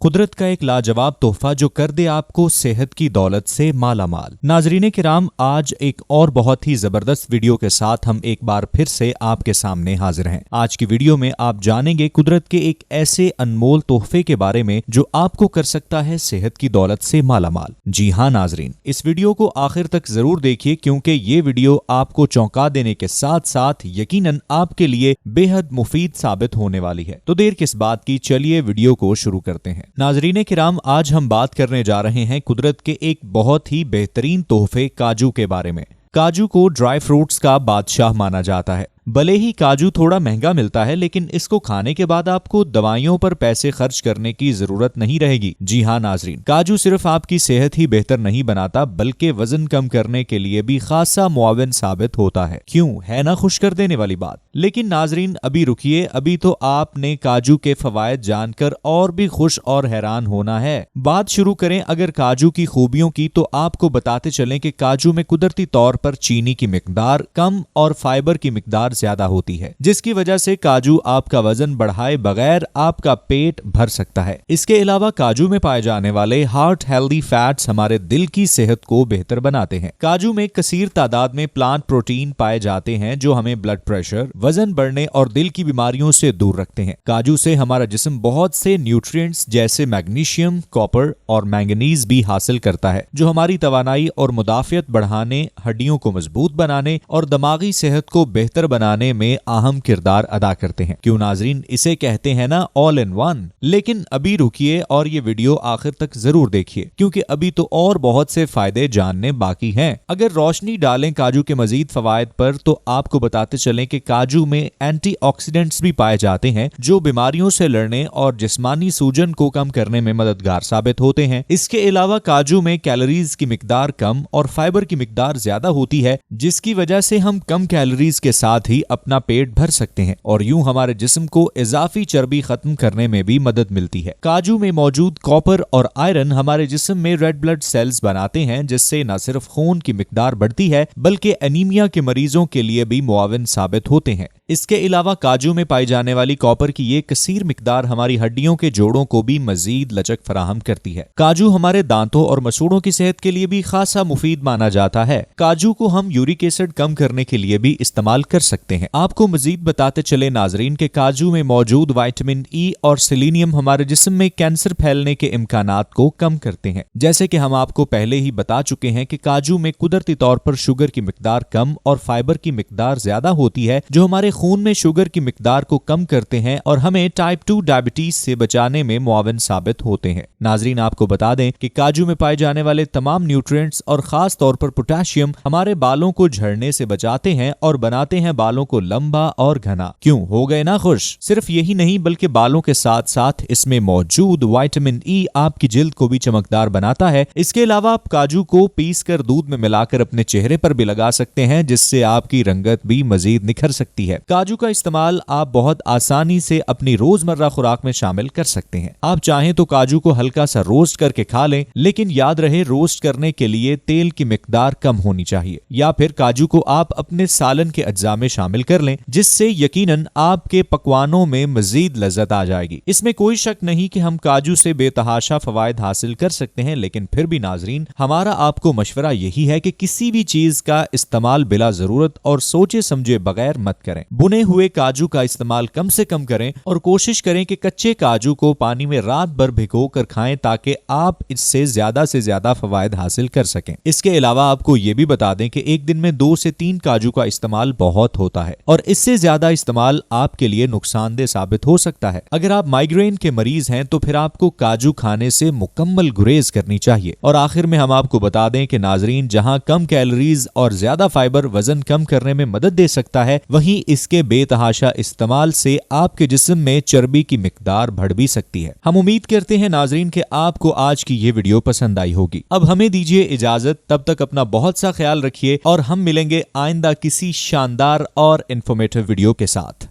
कुदरत का एक लाजवाब तोहफा जो कर दे आपको सेहत की दौलत से माला माल। नाजरीन किराम, आज एक और बहुत ही जबरदस्त वीडियो के साथ हम एक बार फिर से आपके सामने हाजिर हैं। आज की वीडियो में आप जानेंगे कुदरत के एक ऐसे अनमोल तोहफे के बारे में जो आपको कर सकता है सेहत की दौलत से माला माल। जी हाँ नाजरीन, इस वीडियो को आखिर तक जरूर देखिए क्योंकि ये वीडियो आपको चौंका देने के साथ साथ यकीनन आपके लिए बेहद मुफीद साबित होने वाली है। तो देर किस बात की, चलिए वीडियो को शुरू करते हैं। नाजरीन किराम, आज हम बात करने जा रहे हैं कुदरत के एक बहुत ही बेहतरीन तोहफे काजू के बारे में। काजू को ड्राई फ्रूट्स का बादशाह माना जाता है। भले ही काजू थोड़ा महंगा मिलता है, लेकिन इसको खाने के बाद आपको दवाइयों पर पैसे खर्च करने की जरूरत नहीं रहेगी। जी हाँ नाजरीन, काजू सिर्फ आपकी सेहत ही बेहतर नहीं बनाता बल्कि वजन कम करने के लिए भी खासा मुआविन साबित होता है। क्यों, है ना खुश कर देने वाली बात। लेकिन नाजरीन अभी रुकिए, अभी तो आपने काजू के फवायद जानकर और भी खुश और हैरान होना है। बात शुरू करें अगर काजू की खूबियों की, तो आपको बताते चलें कि काजू में कुदरती तौर पर चीनी की मिकदार कम और फाइबर की मिकदार ज्यादा होती है, जिसकी वजह से काजू आपका वजन बढ़ाए बगैर आपका पेट भर सकता है। इसके अलावा काजू में पाए जाने वाले हार्ट हेल्दी फैट्स हमारे दिल की सेहत को बेहतर बनाते हैं। काजू में कसीर तादाद में प्लांट प्रोटीन पाए जाते हैं जो हमें ब्लड प्रेशर, वजन बढ़ने और दिल की बीमारियों से दूर रखते हैं। काजू से हमारा जिस्म बहुत से न्यूट्रिएंट्स जैसे मैग्नीशियम, कॉपर और मैंगनीज भी हासिल करता है, जो हमारी तवानाई और मुदाफियत बढ़ाने, हड्डियों को मजबूत बनाने और दिमागी सेहत को बेहतर बनाने में अहम किरदार अदा करते हैं। क्यों नाजरीन, इसे कहते हैं ना ऑल इन वन। लेकिन अभी रुकिए और ये वीडियो आखिर तक जरूर देखिए क्योंकि अभी तो और बहुत से फायदे जानने बाकी हैं। अगर रोशनी डालें काजू के मजीद फवायद पर, तो आपको बताते चलें कि काजू में एंटीऑक्सीडेंट्स भी पाए जाते हैं जो बीमारियों से लड़ने और जिस्मानी सूजन को कम करने में मददगार साबित होते हैं। इसके अलावा काजू में कैलोरीज की मिकदार कम और फाइबर की मिकदार ज्यादा होती है, जिसकी वजह से हम कम कैलोरीज के साथ ही अपना पेट भर सकते हैं और यूं हमारे जिस्म को इजाफी चर्बी खत्म करने में भी मदद मिलती है। काजू में मौजूद कॉपर और आयरन हमारे जिस्म में रेड ब्लड सेल्स बनाते हैं, जिससे न सिर्फ खून की मिकदार बढ़ती है बल्कि एनीमिया के मरीजों के लिए भी मुआविन साबित होते हैं। इसके अलावा काजू में पाई जाने वाली कॉपर की ये कसीर मिकदार हमारी हड्डियों के जोड़ों को भी मजीद लचक फराहम करती है। काजू हमारे दांतों और मसूड़ों की सेहत के लिए भी खासा मुफीद माना जाता है। काजू को हम यूरिक एसिड कम करने के लिए भी इस्तेमाल कर सकते हैं। आपको मजीद बताते चले नाजरीन के काजू में मौजूद विटामिन ई और सेलेनियम हमारे जिस्म में कैंसर फैलने के इम्कानात को कम करते हैं। जैसे कि हम आपको पहले ही बता चुके हैं कि काजू में कुदरती तौर पर शुगर की मिकदार कम और फाइबर की मिकदार ज्यादा होती है, जो हमारे खून में शुगर की मिकदार को कम करते हैं और हमें टाइप 2 डायबिटीज से बचाने में मुआविन साबित होते हैं। नाजरीन आपको बता दें कि काजू में पाए जाने वाले तमाम न्यूट्रिएंट्स और खास तौर पर पोटेशियम हमारे बालों को झड़ने से बचाते हैं और बनाते हैं बालों को लंबा और घना। क्यों, हो गए ना खुश। सिर्फ यही नहीं बल्कि बालों के साथ साथ इसमें मौजूद विटामिन ई आपकी जिल्द को भी चमकदार बनाता है। इसके अलावा आप काजू को पीसकर दूध में मिलाकर अपने चेहरे पर भी लगा सकते हैं, जिससे आपकी रंगत भी मजीद निखर सकती है। काजू का इस्तेमाल आप बहुत आसानी से अपनी रोजमर्रा खुराक में शामिल कर सकते हैं। आप चाहें तो काजू को हल्का सा रोस्ट करके खा लें, लेकिन याद रहे रोस्ट करने के लिए तेल की मिकदार कम होनी चाहिए। या फिर काजू को आप अपने सालन के अज्जा में शामिल कर लें, जिससे यकीनन आपके पकवानों में मजीद लज्जत आ जाएगी। इसमें कोई शक नहीं कि हम काजू से बेतहाशा फवायद हासिल कर सकते हैं, लेकिन फिर भी नाजरीन हमारा आपको मशवरा यही है कि किसी भी चीज का इस्तेमाल बिला जरूरत और सोचे समझे बगैर मत करें। भुने हुए काजू का इस्तेमाल कम से कम करें और कोशिश करें कि कच्चे काजू को पानी में रात भर भिगो कर खाएं ताकि आप इससे ज्यादा फवायद हासिल कर सकें। इसके अलावा आपको ये भी बता दें कि एक दिन में 2 से 3 काजू का इस्तेमाल बहुत होता है और इससे ज्यादा इस्तेमाल आपके लिए नुकसानदेह साबित हो सकता है। अगर आप माइग्रेन के मरीज हैं तो फिर आपको काजू खाने से मुकम्मल गुरेज करनी चाहिए। और आखिर में हम आपको बता दें कि नाजरीन जहां कम कैलोरीज और ज्यादा फाइबर वजन कम करने में मदद दे सकता है, वहीं इसके बेतहाशा इस्तेमाल से आपके जिस्म में चर्बी की मिकदार बढ़ भी सकती है। हम उम्मीद करते हैं नाजरीन कि आपको आज की ये वीडियो पसंद आई होगी। अब हमें दीजिए इजाजत, तब तक अपना बहुत सा ख्याल रखिए और हम मिलेंगे आइंदा किसी शानदार और इंफॉर्मेटिव वीडियो के साथ।